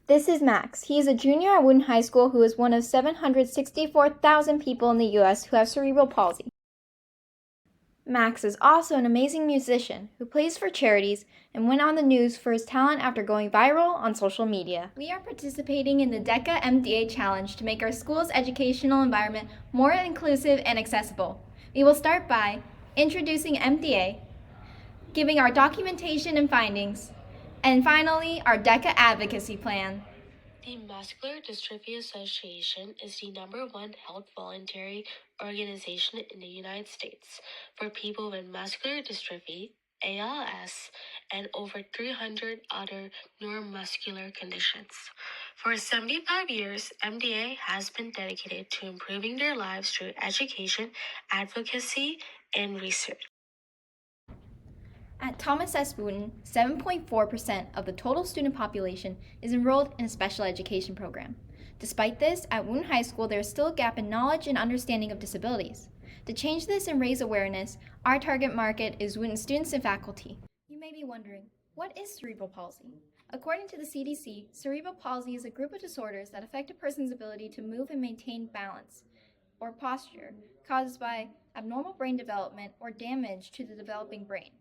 This is Max. He is a junior at Wootton High School who is one of 764,000 people in the U.S. who have cerebral palsy. Max is also an amazing musician who plays for charities and went on the news for his talent after going viral on social media. We are participating in the DECA MDA challenge to make our school's educational environment more inclusive and accessible. We will start by introducing MDA, giving our documentation and findings, and finally, our DECA advocacy plan. The Muscular Dystrophy Association is the #1 health voluntary organization in the United States for people with muscular dystrophy, ALS, and over 300 other neuromuscular conditions. For 75 years, MDA has been dedicated to improving their lives through education, advocacy, and research. At Thomas S. Wootton, 7.4% of the total student population is enrolled in a special education program. Despite this, at Wootton High School there is still a gap in knowledge and understanding of disabilities. To change this and raise awareness, our target market is Wootton students and faculty. You may be wondering, what is cerebral palsy? According to the CDC, cerebral palsy is a group of disorders that affect a person's ability to move and maintain balance or posture caused by abnormal brain development or damage to the developing brain.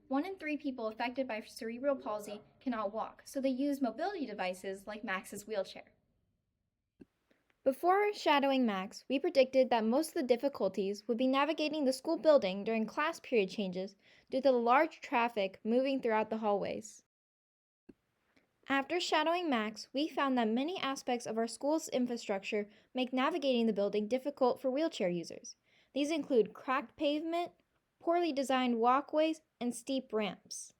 1 in 3 people affected by cerebral palsy cannot walk, so they use mobility devices like Max's wheelchair. Before shadowing Max, we predicted that most of the difficulties would be navigating the school building during class period changes due to the large traffic moving throughout the hallways. After shadowing Max, we found that many aspects of our school's infrastructure make navigating the building difficult for wheelchair users. These include cracked pavement, poorly designed walkways, and steep ramps.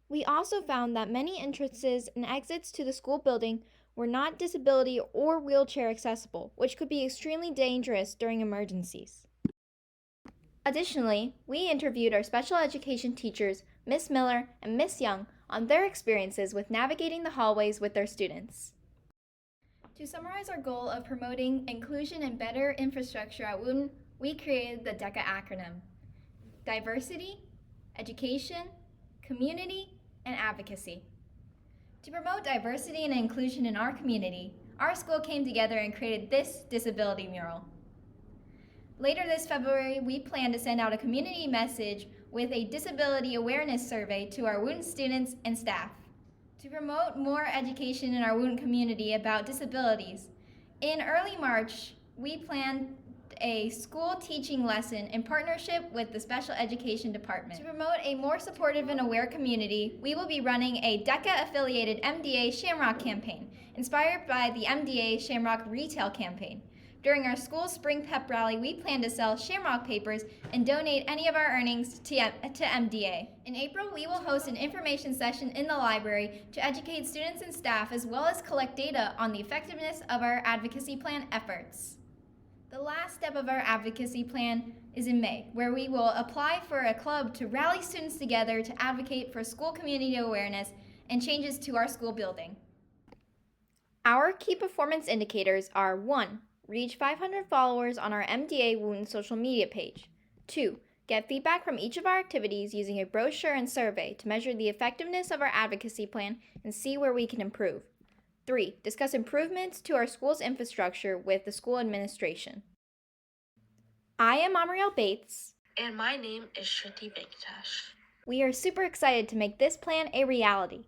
We also found that many entrances and exits to the school building were not disability or wheelchair accessible, which could be extremely dangerous during emergencies. Additionally, we interviewed our special education teachers, Miss Miller and Miss Young, on their experiences with navigating the hallways with their students. To summarize our goal of promoting inclusion and better infrastructure at Wootton, we created the DECA acronym: diversity, education, community, and advocacy. To promote diversity and inclusion in our community, our school came together and created this disability mural. Later this February, we plan to send out a community message with a disability awareness survey to our Wootton students and staff. To promote more education in our Wootton community about disabilities, in early March, we plan a school teaching lesson in partnership with the Special Education Department. To promote a more supportive and aware community, we will be running a DECA-affiliated MDA Shamrock campaign, inspired by the MDA Shamrock Retail campaign. During our school spring pep rally, we plan to sell Shamrock papers and donate any of our earnings to MDA. In April, we will host an information session in the library to educate students and staff, as well as collect data on the effectiveness of our advocacy plan efforts. The last step of our advocacy plan is in May, where we will apply for a club to rally students together to advocate for school community awareness and changes to our school building. Our key performance indicators are 1. Reach 500 followers on our MDA Wootton social media page. 2. Get feedback from each of our activities using a brochure and survey to measure the effectiveness of our advocacy plan and see where we can improve. 3. Discuss improvements to our school's infrastructure with the school administration. I am Amriel Bates. And my name is Shruti Venkatesh. We are super excited to make this plan a reality.